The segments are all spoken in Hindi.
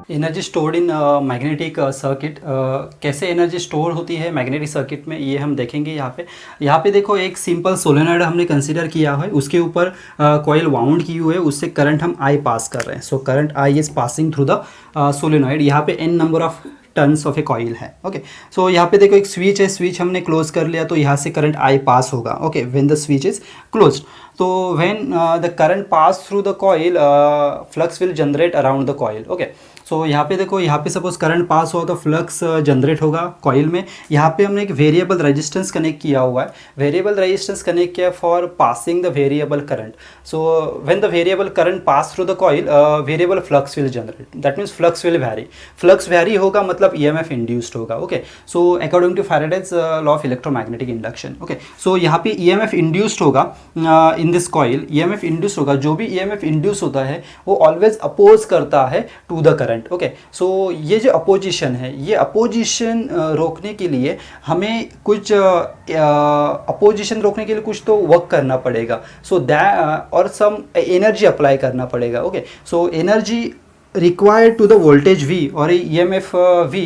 Energy stored in magnetic circuit, कैसे एनर्जी स्टोर होती है मैग्नेटिक सर्किट में, ये हम देखेंगे यहाँ पे देखो एक सिंपल सोलेनॉइड हमने कंसीडर किया है, उसके ऊपर कॉइल वाउंड की हुई है, उससे करंट हम आई पास कर रहे हैं। So current I is passing through the solenoid. यहाँ पे N number of turns of a coil है। ओके, सो यहाँ पे देखो एक स्विच है, स्विच हमने क्लोज कर लिया तो यहाँ से करंट आई पास होगा। Okay, when the switch is closed, तो when the current pass through the coil, flux will generate around the coil. Okay, so यहाँ पे देखो, यहाँ पे सपोज करंट पास हुआ तो फ्लक्स जनरेट होगा कॉइल में। यहाँ पे हमने एक वेरिएबल रेजिस्टेंस कनेक्ट किया हुआ है, वेरिएबल रेजिस्टेंस कनेक्ट किया for passing the variable current. So when the variable current pass through the coil, variable flux will generate, that means flux will vary. Flux vary होगा मतलब ईएमएफ इंड्यूस्ड होगा। Okay, so according to Faraday's law of electromagnetic induction. Okay, so यहाँ पे ईएमएफ इंड्यूस्ड होगा in this coil, EMF induce होगा। जो भी ईएमएफ इंड्यूस होता है वो ऑलवेज अपोज करता है to the current. Okay, so ये जो अपोजिशन है, ये अपोजिशन रोकने के लिए हमें कुछ अपोजिशन रोकने के लिए कुछ तो वर्क करना पड़ेगा। सो दैट और सम एनर्जी अप्लाई करना पड़ेगा। Okay, so energy required to the voltage V और EMF V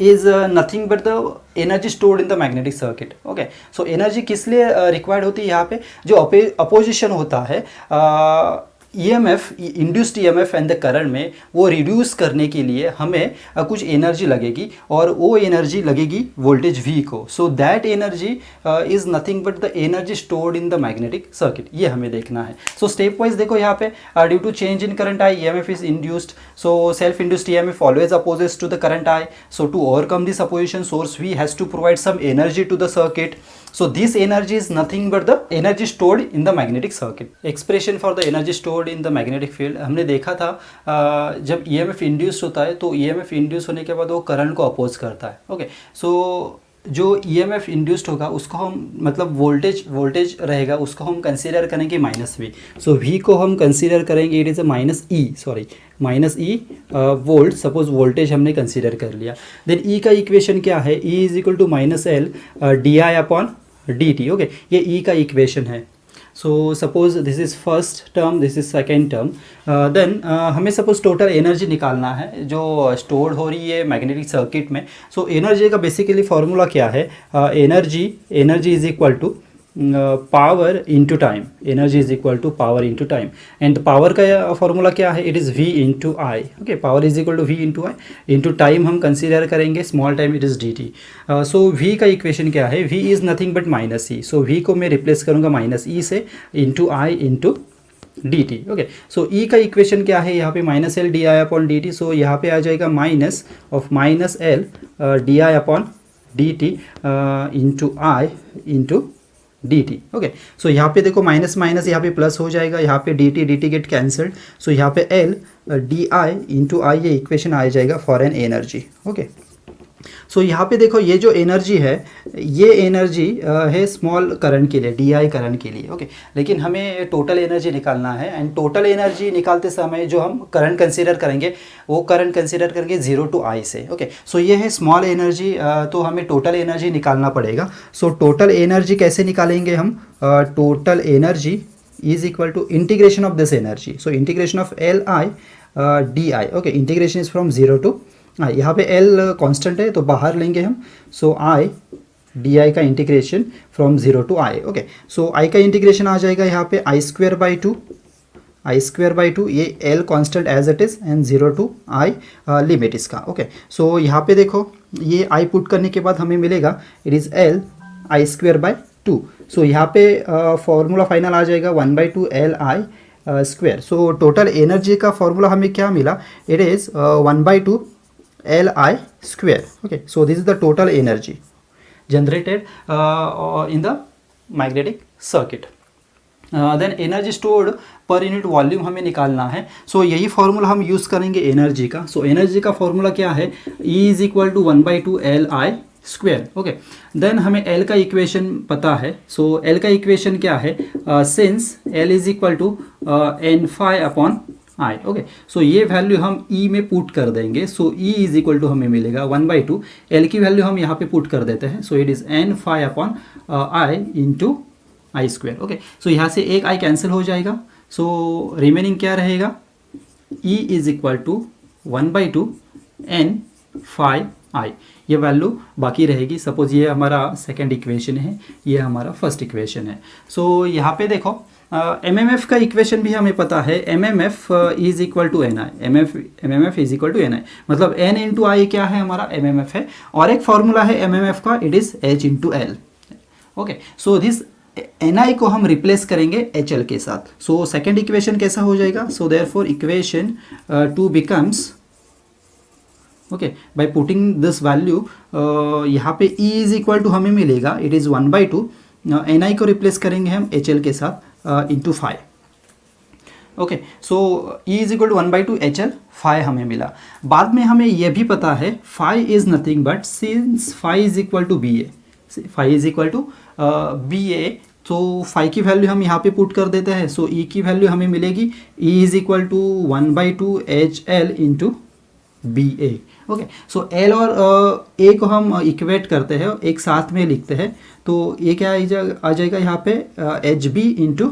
is nothing but the energy stored in the magnetic circuit. Okay, so energy किस लिए रिक्वायर्ड होती है यहाँ पे, जो अपोजिशन होता है EMF induced EMF and the current में, वो रिड्यूस करने के लिए हमें कुछ एनर्जी लगेगी और वो एनर्जी लगेगी वोल्टेज V को। So that energy is nothing but the energy stored in the magnetic circuit, ये हमें देखना है। सो स्टेप वाइज देखो यहाँ पे, due to change in current I EMF is induced, so self induced EMF always opposes to the current I. So to overcome this opposition source V has to provide some energy to the circuit. So this energy is nothing but the energy stored in the magnetic circuit. Expression for the energy stored in the magnetic field, हमने देखा था जब EMF इंड्यूस होता है तो EMF इंड्यूस होने के बाद वो करंट को अपोज करता है। ओके, सो जो EMF इंड्यूस्ड होगा उसको हम, मतलब वोल्टेज रहेगा, उसको हम कंसीडर करेंगे -V। सो V को हम कंसीडर करेंगे, it is a -E volt. Suppose voltage हमने कंसीडर कर लिया, देन E का इक्वेशन क्या है, E is equal to -L di/dt। Okay, ये E का इक्वेशन है। So suppose this is first term, this is second term, then हमें सपोज टोटल एनर्जी निकालना है जो स्टोर्ड हो रही है मैग्नेटिक सर्किट में। सो एनर्जी का बेसिकली फार्मूला क्या है, energy is equal to power into time, energy is equal to power into time. And power का फॉर्मूला क्या है, it is V into I. Okay, power is equal to V into I, into time हम कंसीडर करेंगे small time, it is dt। So V का इक्वेशन क्या है, V is nothing but -E। So V को मैं रिप्लेस करूँगा -E से, into I into dt। Okay, so E का इक्वेशन क्या है यहाँ पे, -L di/dt। सो यहाँ पे आ जाएगा minus of -L di/dt into I into dt। Okay, so यहाँ पे देखो माइनस माइनस यहाँ पे प्लस हो जाएगा, यहाँ पे dt गेट कैंसल्ड। सो यहाँ पे L di इंटू आई, ये इक्वेशन आ जाएगा for an energy. Okay, so यहाँ पे देखो ये जो एनर्जी है, ये एनर्जी है स्मॉल करंट के लिए, DI करंट के लिए। ओके, लेकिन हमें टोटल एनर्जी निकालना है, एंड टोटल एनर्जी निकालते समय जो हम करंट कंसीडर करेंगे वो करंट कंसीडर करेंगे 0 to I से। ओके, सो ये है स्मॉल एनर्जी, तो हमें टोटल एनर्जी निकालना पड़ेगा। सो टोटल एनर्जी कैसे निकालेंगे हम, total energy is equal to integration of this energy. So integration of LI DI। Okay, integration is from 0 to I। यहाँ पे L कांस्टेंट है तो बाहर लेंगे हम। सो I di का integration from 0 to I। Okay, so I का इंटीग्रेशन आ जाएगा यहाँ पे I² by 2, ये L constant as it is, and 0 to I limit इसका। ओके, सो यहाँ पे देखो ये I पुट करने के बाद हमें मिलेगा, इट इज़ L I²/2। सो यहाँ पे फॉर्मूला फाइनल आ जाएगा 1/2 LI²। सो टोटल एनर्जी का फॉर्मूला हमें क्या मिला, it is 1/2 LI²। Okay, so this is the total energy generated in the magnetic circuit. Then energy stored per unit volume हमें निकालना है। सो यही फार्मूला हम यूज़ करेंगे एनर्जी का। सो एनर्जी का फार्मूला क्या है, E is equal to 1/2 LI²। Okay, then हमें L का इक्वेशन पता है। सो L का इक्वेशन क्या है, since L is equal to n∅/I। Okay, so ये वैल्यू हम E में पुट कर देंगे। So E is equal to हमें मिलेगा 1/2, L की वैल्यू हम यहाँ पे पुट कर देते हैं। So it is n∅/I into I²। Okay, so यहाँ से एक I कैंसिल हो जाएगा। सो रिमेनिंग क्या रहेगा, E is equal to 1/2 n phi, ये वैल्यू बाकी रहेगी। सपोज ये हमारा सेकेंड इक्वेशन है, ये हमारा फर्स्ट इक्वेशन है। सो यहाँ पे देखो एम एम एफ का इक्वेशन भी हमें पता है, M M F is equal to N I, M M F is equal to N I, मतलब एन इंटू आई क्या है हमारा एम एम एफ है, और एक फॉर्मूला है एम एम एफ का, it is H into L. Okay, so this N I को हम रिप्लेस करेंगे एच एल के साथ। सो सेकेंड इक्वेशन कैसा हो जाएगा, so therefore equation 2 becomes, okay, by putting this value यहाँ पे E इज इक्वल टू हमें मिलेगा, इट इज़ 1/2, एन आई को रिप्लेस करेंगे हम एच एल के साथ into phi. Okay, so E is equal to 1/2 H L, phi हमें मिला। बाद में हमें यह भी पता है phi is nothing but since phi is equal to B A, phi is equal to B A, तो फाई की वैल्यू हम यहाँ पे पुट कर देते हैं। सो E की वैल्यू हमें मिलेगी E is equal to 1/2 H L into B A. Okay, so L और ए को हम इक्वेट करते हैं, एक साथ में लिखते हैं, तो ये क्या आ जाएगा यहाँ पे एच बी इंटू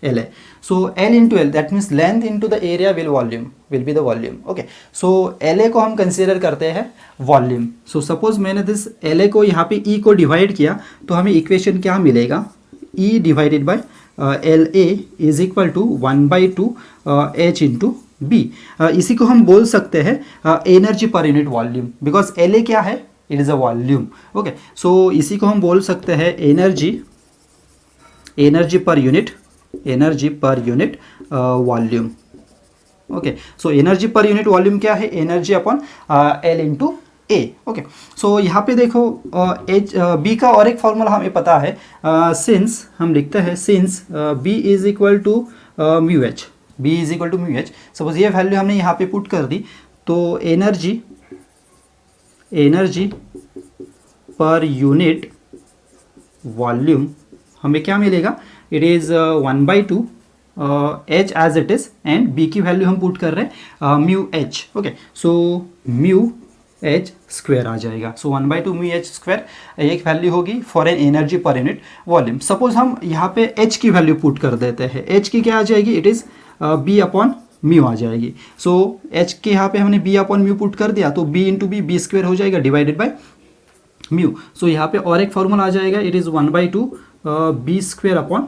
एल है। So L into L that means length into the area will be the volume. Okay, so L A को हम कंसिडर करते हैं वॉल्यूम। सो सपोज मैंने दिस एल ए को यहाँ पे ई को डिवाइड किया, तो हमें इक्वेशन क्या मिलेगा, E divided by L A is equal to 1/2 H into B. इसी को हम बोल सकते हैं energy per unit volume, because L A क्या है, it is a volume. Okay, so इसी को हम बोल सकते हैं energy per unit volume. Okay, so energy per unit volume क्या है, energy upon L into A. Okay, so यहाँ पे देखो एच बी का और एक फॉर्मूला हमें पता है, सिंस हम लिखते हैं since B is equal to mu H, B is equal to mu H. Suppose ये वैल्यू हमने यहाँ पे पुट कर दी, तो एनर्जी पर यूनिट वॉल्यूम हमें क्या मिलेगा, it is 1/2 H as it is, and B की वैल्यू हम पुट कर रहे हैं mu H. Okay, so mu H square आ जाएगा। सो 1/2 म्यू एच स्क्वायर एक वैल्यू होगी for an energy per unit volume. Suppose हम यहाँ पे एच की वैल्यू पुट कर देते हैं, एच की क्या आ जाएगी, it is B upon mu आ जाएगी। सो एच के यहाँ पे हमने बी अपॉन म्यू पुट कर दिया, तो बी इंटू बी स्क्वायर हो जाएगा डिवाइडेड बाय म्यू। सो यहाँ पे और एक फॉर्मूला आ जाएगा, it is 1/2 B square upon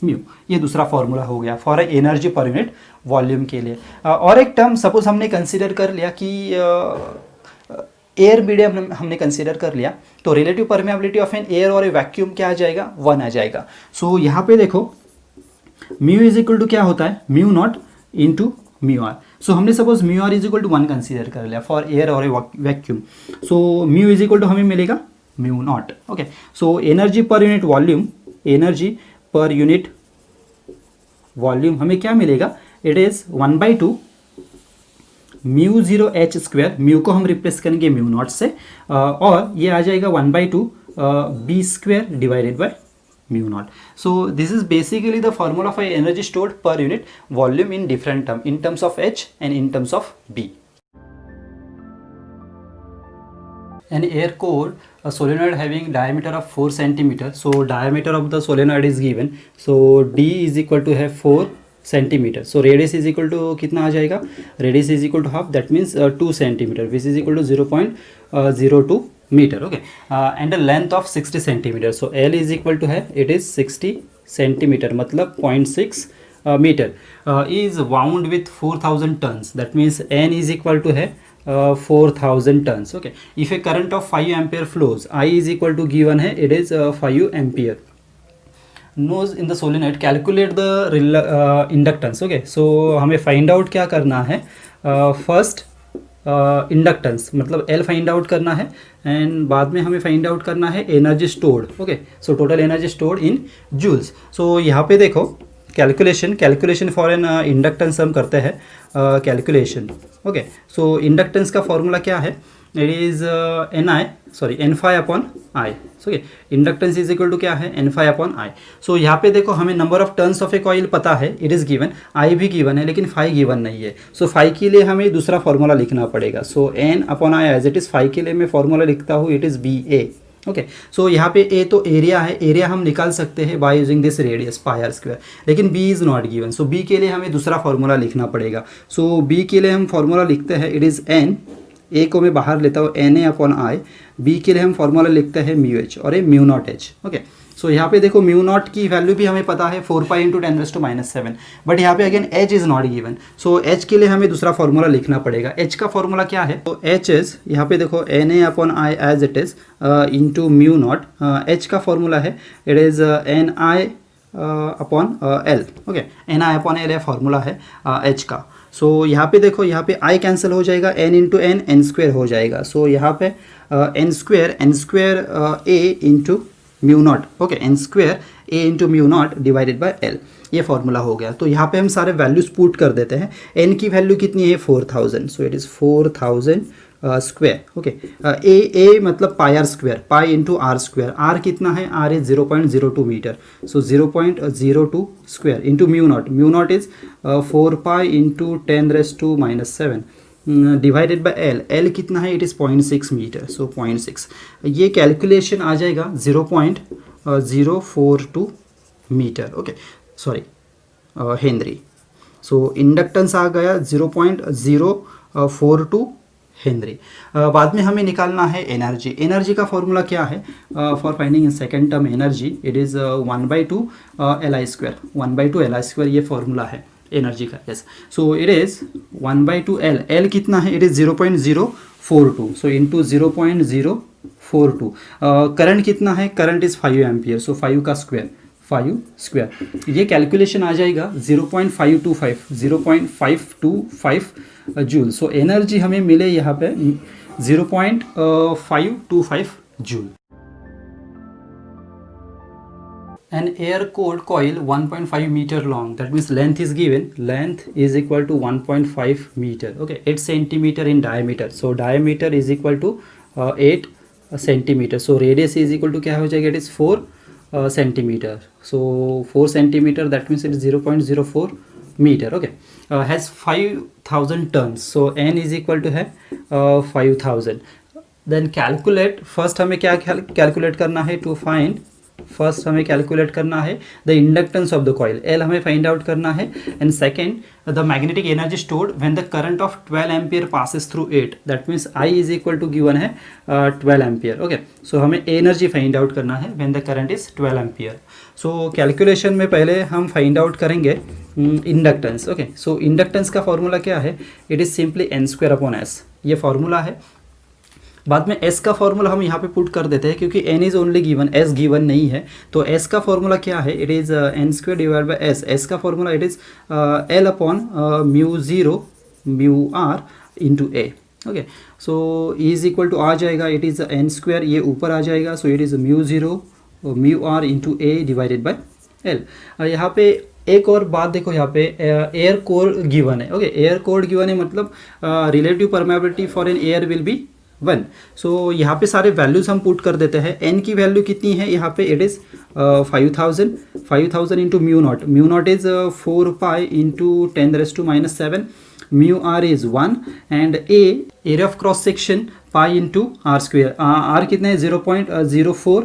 mu. ये दूसरा फॉर्मूला हो गया for energy per unit volume के लिए। और एक टर्म सपोज हमने कंसिडर कर लिया कि एयर मीडियम हमने कंसिडर कर लिया, तो relative permeability of an air और ए वैक्यूम क्या आ जाएगा, 1 आ जाएगा। सो यहाँ पे देखो म्यू इज इक्वल टू क्या होता है, mu naught into mu R. So हमने suppose mu R is equal to 1 consider कर लिया फॉर एयर और a vacuum. So mu is equal to हमें मिलेगा mu not. Okay, so energy per unit volume हमें क्या मिलेगा, it is 1/2 mu 0 H square, mu को हम रिप्लेस करेंगे म्यू नॉट से, और ये आ जाएगा 1/2 B square divided by mu not. So this is basically the formula for energy stored per unit volume in different term, in terms of H and in terms of B. An air core, a solenoid having diameter of 4 centimeter. So diameter of the solenoid is given. So D is equal to have 4 centimeter. So radius is equal to कितना आ जाएगा, radius is equal to half, that means 2 centimeter, which is equal to 0.02 meter. Okay, and the length of 60 centimeter. So L is equal to है, it is 60 centimeter, मतलब 0.6 meter. Is wound with 4000 tons. That means N is equal to है 4000 tons. Okay, if a current of 5 ampere flows, I is equal to given है, it is 5 ampere. Knows in the solenoid, calculate the inductance. Okay, so हमें find out क्या करना है, first इंडक्टेंस मतलब L फाइंड आउट करना है, एंड बाद में हमें फाइंड आउट करना है energy stored. Okay, so total energy stored in joules. So यहाँ पे देखो कैलकुलेशन फॉर एन इंडक्टेंस हम करते हैं कैलकुलेशन। ओके, सो इंडक्टेंस का फॉर्मूला क्या है, it is N phi upon I. Okay, inductance is equal to क्या है, N phi upon I. So यहाँ पे देखो हमें number of turns of a coil पता है, इट इज़ गिवन, आई भी गिवन है लेकिन फाई गिवन नहीं है। सो फाई के लिए हमें दूसरा फॉर्मूला लिखना पड़ेगा। So N upon I as it is, phi के लिए मैं फॉर्मूला लिखता हूँ, it is B A. Okay, so यहाँ पे ए तो एरिया है, एरिया हम निकाल सकते हैं by using this radius pi R square, लेकिन B is not given, so B के लिए हमें दूसरा फार्मूला लिखना पड़ेगा। सो बी के लिए हम फार्मूला लिखते हैं, इट इज़ एन, ए को मैं बाहर लेता हूँ, N A upon I, B के लिए हम फार्मूला लिखते हैं म्यू एच और a mu not H. Okay, so यहाँ पे देखो म्यू नॉट की वैल्यू भी हमें पता है 4 पाई इंटू 10⁻⁷, बट यहाँ पे again H is not given, so H के लिए हमें दूसरा फार्मूला लिखना पड़ेगा। एच का फार्मूला क्या है, तो एच इज यहाँ पे देखो N A upon I as it is into mu not, H का फार्मूला है it is N I upon L. Okay, N I upon L formula है एच का। सो यहाँ पे देखो, यहाँ पे आई कैंसिल हो जाएगा, N into N, N square हो जाएगा, सो यहाँ पे N square A into mu not, okay, N square A into mu not divided by L, ये फार्मूला हो गया। तो यहाँ पे हम सारे वैल्यूज पुट कर देते हैं। एन की वैल्यू कितनी है 4000, so it is 4000 square. Okay, A मतलब pi R square, pi into R square, R कितना है, R is 0.02 metre, so 0.02 square into mu naught is 4 pi into 10⁻⁷ divided by L, L कितना है, इट इज़ 0.6 मीटर, सो 0.6, ये कैलकुलेशन आ जाएगा 0.042 मीटर, ओके, सॉरी हेनरी। सो इंडक्टेंस आ गया 0.042 हेनरी। बाद में हमें निकालना है एनर्जी। एनर्जी का फॉर्मूला क्या है, for finding in second term energy, it is 1/2 Li square, 1/2 Li square, ये फॉर्मूला है एनर्जी का। Yes, so it is 1/2 L, L कितना है, it is 0.042, so into 0.042। Current कितना है, करंट इज़ 5 एम्पियर, सो 5 का स्क्वायर, 5 स्क्वायर, ये कैलकुलेशन आ जाएगा 0.525 जूल। सो एनर्जी हमें मिले यहाँ पे 0.525 joule. An air cooled coil 1.5 meter long, that means length is given, length is equal to 1.5 meter, okay, 8 centimeter in diameter, so diameter is equal to 8 centimeter, so radius is equal to क्या हो जाएगा, it is 4 centimeter, so 4 centimeter, that means it is 0.04 meter, okay, has 5000 tons, so n is equal to है 5000। then calculate, first हमें क्या calculate करना है, to find, फर्स्ट हमें कैलकुलेट करना है the inductance of the coil, L हमें फाइंड आउट करना है, and second the magnetic energy stored when the current of 12 ampere passes through 8, that means I is equal to given है 12 एम्पियर। ओके, सो हमें एनर्जी फाइंड आउट करना है when the current is 12 ampere. So calculation में पहले हम फाइंड आउट करेंगे इंडक्टेंस। ओके, सो इंडक्टेंस का फॉर्मूला क्या है, it is simply n square upon S, ये फॉर्मूला है। बाद में s का फॉर्मूला हम यहाँ पे पुट कर देते हैं, क्योंकि n is only given, s given नहीं है, तो s का फॉर्मूला क्या है, it is n square divide by s, s का formula it is l upon mu 0 mu r into a। Okay, so is equal to आ जाएगा, इट इज़ n स्क्वायर, ये ऊपर आ जाएगा, so it is mu 0 mu r into a divided by l। यहाँ पे एक और बात देखो, यहाँ पे एयर कोर गिवन है। ओके, एयर कोर गिवन है मतलब relative permeability for an air will be 1। So यहाँ पे सारे वैल्यूज हम पुट कर देते हैं। n की वैल्यू कितनी है यहाँ पे, it is 5000 into mu not is 4 pi into 10⁻⁷, mu r is 1, and area of cross section pi into r square, r कितना है 0.04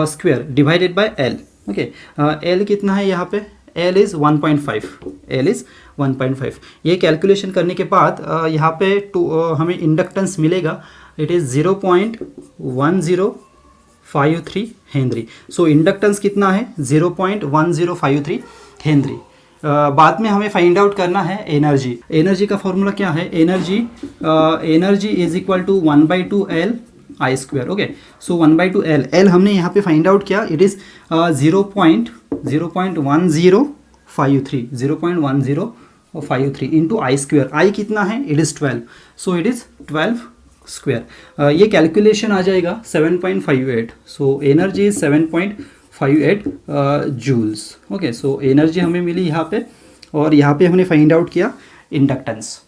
square divided by l। Okay, l कितना है यहाँ पे, L इज़ 1.5, L इज़ 1.5। ये कैलकुलेशन करने के बाद यहाँ पे हमें इंडक्टेंस मिलेगा, it is 0.1053 Henry. So inductance कितना है, 0.1053 हेनरी। बाद में हमें फाइंड आउट करना है एनर्जी। एनर्जी का फॉर्मूला क्या है, energy is equal to 1/2 L I square. Okay, so 1/2 L, L हमने यहाँ पे फाइंड आउट किया, it is 0.1053 into I square, I कितना है, it is 12, so it is 12 square. ये कैलकुलेशन आ जाएगा 7.58, so energy is 7.58 joules. Okay, so energy हमें मिली यहाँ पे, और यहाँ पे हमने फाइंड आउट किया इंडक्टेंस।